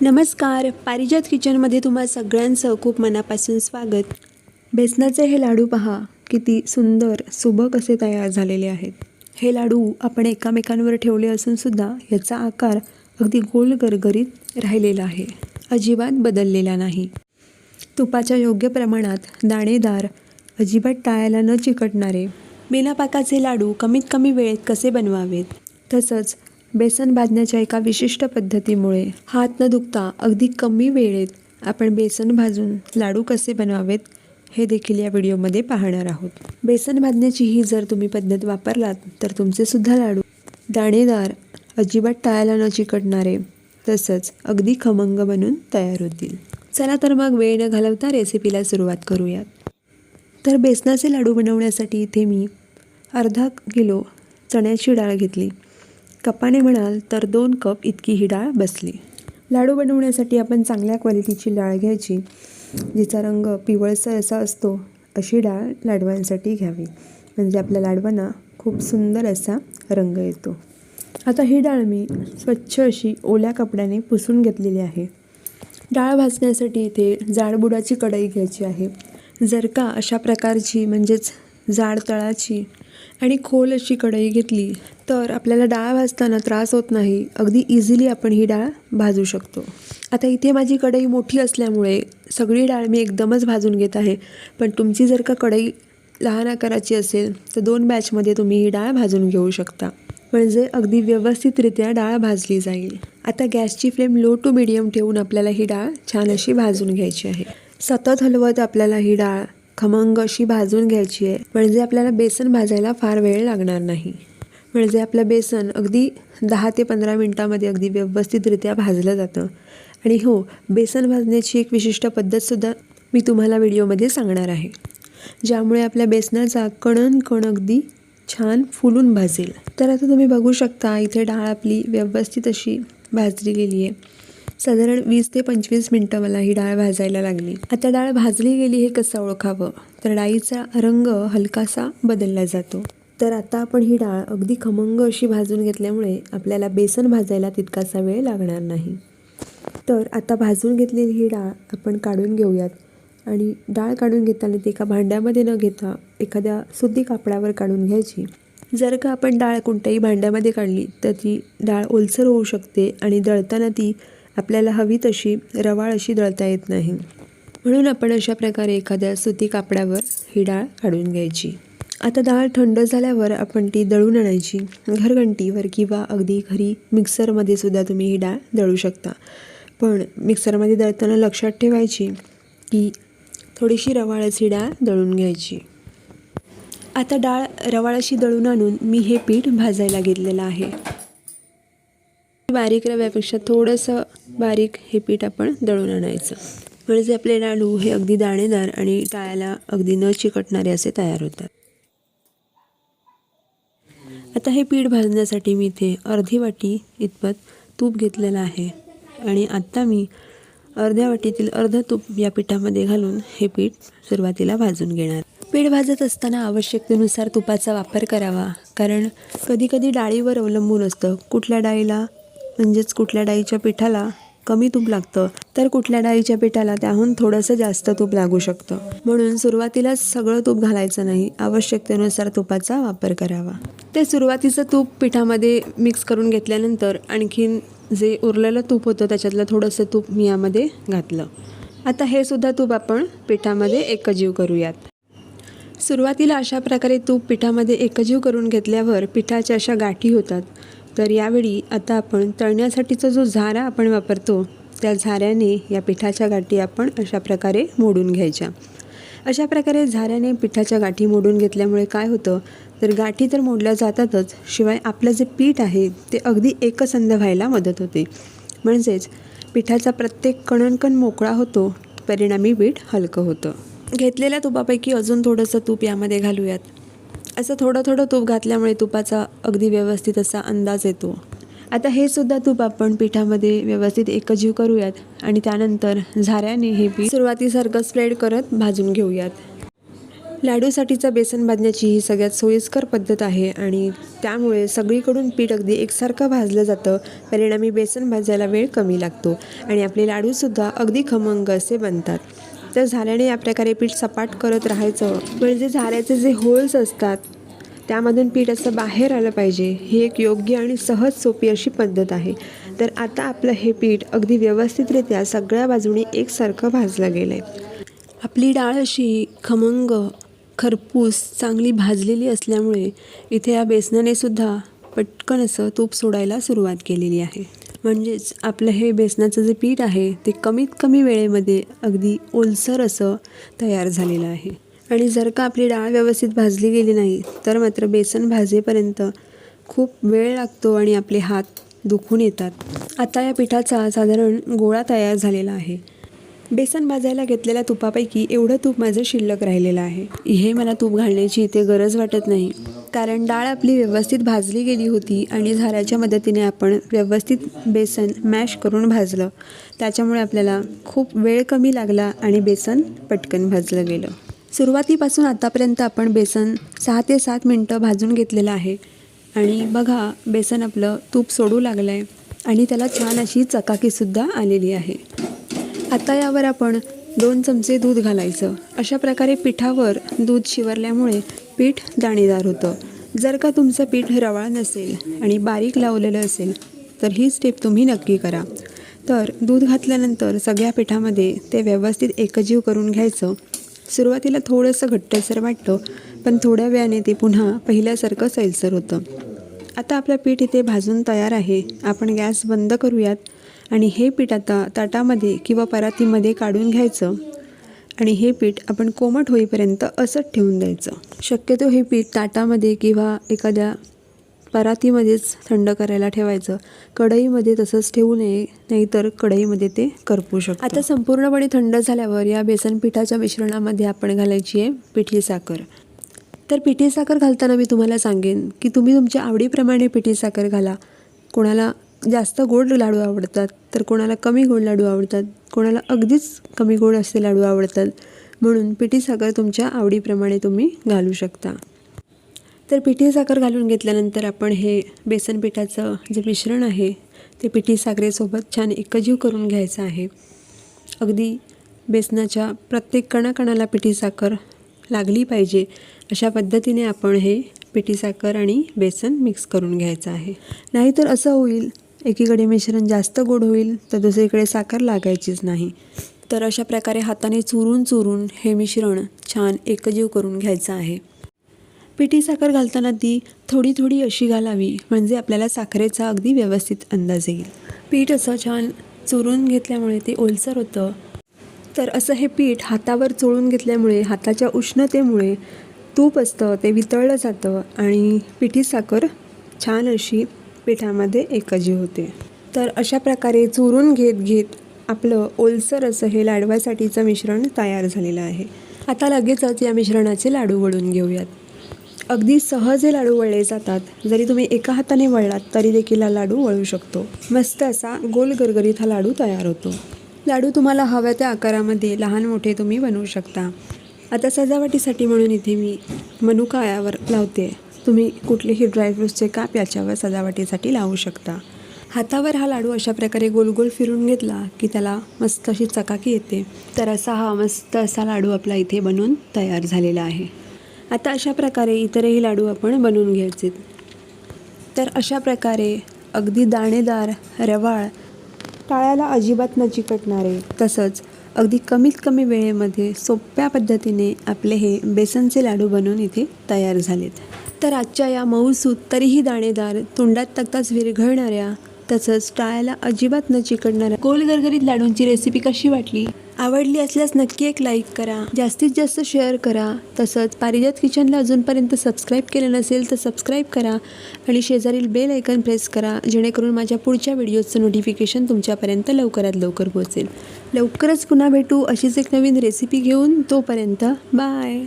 नमस्कार, पारिजात किचनमध्ये तुम्हा सगळ्यांचं खूप मनापासून स्वागत. बेसनाचे हे लाडू पहा, किती सुंदर सुबक असे तयार झालेले आहेत. हे लाडू आपण एकामेकांवर ठेवले असूनसुद्धा याचा आकार अगदी गोल गरगरीत राहिलेला आहे, अजिबात बदललेला नाही. तुपाच्या योग्य प्रमाणात दाणेदार, अजिबात टाळ्याला न चिकटणारे बिना पाकाचे लाडू कमीत कमी वेळेत कसे बनवावेत, तसंच बेसन भाजण्याच्या एका विशिष्ट पद्धतीमुळे हात न दुखता अगदी कमी वेळेत आपण बेसन भाजून लाडू कसे बनवावेत हे देखील या व्हिडिओमध्ये पाहणार आहोत. बेसन भाजण्याची ही जर तुम्ही पद्धत वापरलात तर तुमचे सुद्धा लाडू दाणेदार, अजिबात टाळ्याला न चिकटणारे, तसंच अगदी खमंग बनून तयार होतील. चला तर मग वेळ न घालवता रेसिपीला सुरुवात करूयात. तर बेसनाचे लाडू बनवण्यासाठी इथे मी अर्धा किलो चण्याची डाळ घेतली. कपाने म्हणाल तर 2 कप इतकी ही डाळ बसली. लाडू बनवण्यासाठी आपण चांगल्या क्वालिटीची डाळ घ्यायची, जिचा रंग पिवळसर असा असतो अशी डाळ लाडवांसाठी घ्यावी, म्हणजे आपल्या लाडवांना खूप सुंदर असा रंग येतो. आता ही डाळ मी स्वच्छ अशी ओल्या कपड्याने पुसून घेतलेली आहे. डाळ भाजण्यासाठी इथे जाडबुडाची कढई घ्यायची आहे. जर का अशा प्रकारची म्हणजेच जाड तळाची आणि खोल अशी कढई घेतली तर आपल्याला डाळ भाजताना त्रास होत नाही. अगदी इझिली आपण ही डाळ भाजू शकतो. आता इथे माझी कढई मोठी असल्यामुळे सगळी डाळ मी एकदमच भाजून घेत आहे, पण तुमची जर का कढई लहान आकाराची असेल तर 2 बॅचमध्ये तुम्ही ही डाळ भाजून घेऊ शकता, म्हणजे अगदी व्यवस्थितरित्या डाळ भाजली जाईल. आता गॅसची फ्लेम लो टू मिडियम ठेवून आपल्याला ही डाळ छान अशी भाजून घ्यायची आहे. सतत हलवत आपल्याला ही डाळ खमंग अशी भाजून घ्यायची आहे, म्हणजे आपल्याला बेसन भाजायला फार वेळ लागणार नाही. म्हणजे आपलं बेसन अगदी 10 ते 15 मिनटामध्ये अगदी व्यवस्थितरित्या भाजलं जातं. आणि हो, बेसन भाजण्याची एक विशिष्ट पद्धतसुद्धा मी तुम्हाला व्हिडिओमध्ये सांगणार आहे, ज्यामुळे आपल्या बेसनाचा कण अगदी छान फुलून भाजेल. तर आता तुम्ही बघू शकता इथे डाळ आपली व्यवस्थित अशी भाजली गेली आहे. साधारण 20 ते 25 मिनटं मला ही डाळ भाजायला लागली. आता डाळ भाजली गेली हे कसं ओळखावं, तर डाळीचा रंग हलकासा बदलला जातो. तर आता आपण ही डाळ अगदी खमंग अशी भाजून घेतल्यामुळे आपल्याला बेसन भाजायला तितकासा वेळ लागणार नाही. तर आता भाजून घेतलेली ही डाळ आपण काढून घेऊयात आणि डाळ काढून घेताना ती एका भांड्यामध्ये न घेता एखाद्या सुती कापडावर काढून घ्यायची. जर का आपण डाळ कोणत्याही भांड्यामध्ये काढली तर ती डाळ ओलसर होऊ शकते आणि दळताना ती आपल्याला हवी तशी रवाळ अशी दळता येत नाही. म्हणून आपण अशा प्रकारे एखाद्या सुती कापडावर ही डाळ काढून घ्यायची. आता डाळ थंड झाल्यावर आपण ती दळून आणायची. घरघंटीवर किंवा अगदी घरी मिक्सरमध्ये सुद्धा तुम्ही ही डाळ दळू शकता, पण मिक्सरमध्ये दळताना लक्षात ठेवायची की थोडीशी रवाळ अशी डाळ दळून घ्यायची. आता डाळ रवाळ अशी दळून आणून मी हे पीठ भाजायला घेतलेलं आहे. बारीक रव्यापेक्षा थोडंसं बारीक हे पीठ आपण दळून आणायचं, म्हणजे आपले लाडू हे अगदी दाणेदार आणि टाळ्याला अगदी न चिकटणारे असे तयार होतात. आता हे पीठ भाजण्यासाठी मी इथे अर्धी वाटी इतपत तूप घेतलेलं आहे आणि आत्ता मी अर्ध्या वाटीतील अर्धं तूप या पिठामध्ये घालून हे पीठ सुरुवातीला भाजून घेणार. पीठ भाजत असताना आवश्यकतेनुसार तुपाचा वापर करावा, कारण कधीकधी डाळीवर अवलंबून असतं. कुठल्या डाळीला म्हणजेच कुठल्या डाळीच्या पिठाला कमी तूप लागतं तर कुठल्या डाळीच्या पिठाला त्याहून थोडंसं जास्त तूप लागू शकतं. म्हणून सुरुवातीलाच सगळं तूप घालायचं नाही, आवश्यकतेनुसार तुपाचा वापर करावा. ते सुरुवातीचं तूप पिठामध्ये मिक्स करून घेतल्यानंतर आणखीन जे उरलेलं तूप होतं त्याच्यातलं थोडंसं तूप मी यामध्ये घातलं. आता हे सुद्धा तूप आपण पिठामध्ये एकजीव करूयात. सुरुवातीला अशा प्रकारे तूप पिठामध्ये एकजीव करून घेतल्यावर पिठाच्या अशा गाठी होतात. तर यावेळी आता आपण तळण्यासाठीचा जो झारा आपण वापरतो त्या झाऱ्याने या पिठाच्या गाठी आपण अशा प्रकारे मोडून घ्यायच्या. अशा प्रकारे झाऱ्याने पिठाच्या गाठी मोडून घेतल्यामुळे काय होतं, तर गाठी तर मोडल्या जातातच, शिवाय आपलं जे पीठ आहे ते अगदी एकसंध व्हायला मदत होते. म्हणजेच पिठाचा प्रत्येक कणकण मोकळा होतो, परिणामी पीठ हलकं होतं. घेतलेल्या तुपापैकी अजून थोडंसं तूप यामध्ये घालूयात. असं थोडं तूप घातल्यामुळे तुपाचा अगदी व्यवस्थित असा अंदाज येतो. आता हे सुद्धा तूप आपण पिठामध्ये व्यवस्थित एकजीव करूयात आणि त्यानंतर झाऱ्याने हे पीठ सुरुवातीसारखं स्प्रेड करत भाजून घेऊयात. लाडूसाठीचा बेसन भाजण्याची ही सगळ्यात सोयीस्कर पद्धत आहे आणि त्यामुळे सगळीकडून पीठ अगदी एकसारखं भाजलं जातं. परिणामी बेसन भाजायला वेळ कमी लागतो आणि आपले लाडूसुद्धा अगदी खमंग असे बनतात. तर झाल्याने या प्रकारे पीठ सपाट करत राहायचं, म्हणजे झाऱ्याचे जे होल्स असतात त्यामधून पीठ असं बाहेर आलं पाहिजे. ही एक योग्य आणि सहज सोपी अशी पद्धत आहे. तर आता आपलं हे पीठ अगदी व्यवस्थितरित्या सगळ्या बाजूनी एकसारखं भाजलं गेलं आहे. आपली डाळ अशी खमंग, खरपूस, चांगली भाजलेली असल्यामुळे इथे या बेसनाने सुद्धा पटकन असं तूप सोडायला सुरुवात केलेली आहे. म्हणजेच आपलं हे बेसनाचं जे पीठ आहे ते कमीत कमी वेळेमध्ये अगदी ओलसर असं तयार झालेलं आहे. आणि जर का आपली डाळ व्यवस्थित भाजली गेली नाही तर मात्र बेसन भाजेपर्यंत खूप वेळ लागतो आणि आपले हात दुखून येतात. आता या पिठाचा साधारण गोळा तयार झालेला आहे. बेसन भाजायला घेतलेल्या तुपापैकी एवढं तूप माझं शिल्लक राहिलेलं आहे. हे मला तूप घालण्याची इथे गरज वाटत नाही, कारण डाळ आपली व्यवस्थित भाजली गेली होती आणि झाऱ्याच्या मदतीने आपण व्यवस्थित बेसन मॅश करून भाजलं. त्याच्यामुळे आपल्याला खूप वेळ कमी लागला आणि बेसन पटकन भाजलं गेलं. सुरुवातीपासून आतापर्यंत आपण बेसन 6 ते 7 मिनटं भाजून घेतलेलं आहे आणि बघा बेसन आपलं तूप सोडू लागलं आहे आणि त्याला छान अशी चकाकीसुद्धा आलेली आहे. आता यावर आपण 2 चमचे दूध घालायचं. अशा प्रकारे पिठावर दूध शिवरल्यामुळे पीठ दाणेदार होतं. जर का तुमचं पीठ रवाळ नसेल आणि बारीक लावलेलं असेल तर ही स्टेप तुम्ही नक्की करा. तर दूध घातल्यानंतर सगळ्या पिठामध्ये ते व्यवस्थित एकजीव करून घ्यायचं. सुरुवातीला थोडंसं घट्टसर वाटतं, पण थोड्या वेळाने ते पुन्हा पहिल्यासारखं सैलसर होतं. आता आपलं पीठ इथे भाजून तयार आहे. आपण गॅस बंद करूयात आणि हे पीठ आता ताटामध्ये किंवा परातीमध्ये काढून घ्यायचं आणि हे पीठ आपण कोमट होईपर्यंत असंच ठेवून द्यायचं. शक्यतो हे पीठ ताटामध्ये किंवा एखाद्या परातीमध्येच थंड करायला ठेवायचं. कढईमध्ये तसंच ठेवू नये, नाहीतर कढईमध्ये ते करपू शकतं. आता संपूर्णपणे थंड झाल्यावर या बेसन पिठाच्या मिश्रणामध्ये आपण घालायची आहे पिठी साखर. तर पिठी साखर घालताना मी तुम्हाला सांगेन की तुम्ही तुमच्या आवडीप्रमाणे पिठी साखर घाला. कोणाला जास्त गोड लाडू आवडतात तर कोणाला कमी गोड लाडू आवडतात, कोणाला अगदीच कमी गोड असे लाडू आवडतात. म्हणून पिठी साखर तुमच्या आवडीप्रमाणे तुम्ही घालू शकता. तर पिठी साखर घालून घेतल्यानंतर आपण हे बेसन पिठाचं जे मिश्रण आहे ते पिठी साखरेसोबत छान एकजीव करून घ्यायचं आहे. अगदी बेसनाच्या प्रत्येक कणाकणाला पिठी साखर लागली पाहिजे अशा पद्धतीने आपण हे पिठी साखर आणि बेसन मिक्स करून घ्यायचं आहे. नाहीतर असं होईल, एकीकडे मिश्रण जास्त गोड होईल तर दुसरीकडे साखर लागायचीच नाही. तर अशा प्रकारे हाताने चुरून चुरून हे मिश्रण छान एकजीव करून घ्यायचं आहे. पिठी साखर घालताना ती थोडी थोडी अशी घालावी, म्हणजे आपल्याला साखरेचा अगदी व्यवस्थित अंदाज येईल. पीठ असं छान चुरून घेतल्यामुळे ते ओलसर होतं. तर असं हे पीठ हातावर चोळून घेतल्यामुळे हाताच्या उष्णतेमुळे तूप असतं ते वितळलं जातं आणि पिठी साखर छान अशी पिठामध्ये एकजीव होते. तर अशा प्रकारे चुरून घेत घेत आपलं ओलसर असं हे लाडवासाठीचं मिश्रण तयार झालेलं आहे. आता लगेचच या मिश्रणाचे लाडू वळून घेऊयात. अगदी सहज हे लाडू वळले जातात. जरी तुम्ही एका हाताने वळलात तरी देखील हा लाडू वळू शकतो. मस्त असा गोल गरगरीत हा लाडू तयार होतो. लाडू तुम्हाला हव्या त्या आकारामध्ये लहान मोठे तुम्ही बनवू शकता. आता सजावटीसाठी म्हणून इथे मी मनुका यावर लावते. तुम्ही कुठलेही ड्रायफ्रूट्सचे काप याच्यावर सजावटीसाठी लावू शकता. हातावर हा लाडू अशा प्रकारे गोल गोल फिरून घेतला की त्याला मस्त अशी चकाकी येते. तर असा हा मस्त असा लाडू आपला इथे बनवून तयार झालेला आहे. आता अशा प्रकारे इतरही लाडू आपण बनवून घ्यायचे. तर अशा प्रकारे अगदी दाणेदार, रवाळ, टाळ्याला अजिबात न चिकटणारे, तसंच अगदी कमीत कमी वेळेमध्ये सोप्या पद्धतीने आपले हे बेसनचे लाडू बनवून इथे तयार झालेत. तर आजच्या या मऊसूत तरीही दाणेदार, तोंडात टाकताच विरघळणाऱ्या, तसंच टाळ्याला अजिबात न चिकटणाऱ्या गोल गरगरीत लाडूंची रेसिपी कशी वाटली? आवडली असल्यास नक्की एक लाईक करा, जास्तीत जास्त शेअर करा. तसंच पारिजात किचनला अजूनपर्यंत सबस्क्राईब केलं नसेल तर सबस्क्राईब करा आणि शेजारील बेल आयकॉन प्रेस करा, जेणेकरून माझ्या पुढच्या व्हिडिओचं नोटिफिकेशन तुमच्यापर्यंत लवकरात लवकर पोहोचेल. लवकरच पुन्हा भेटू अशीच एक नवीन रेसिपी घेऊन. तोपर्यंत बाय.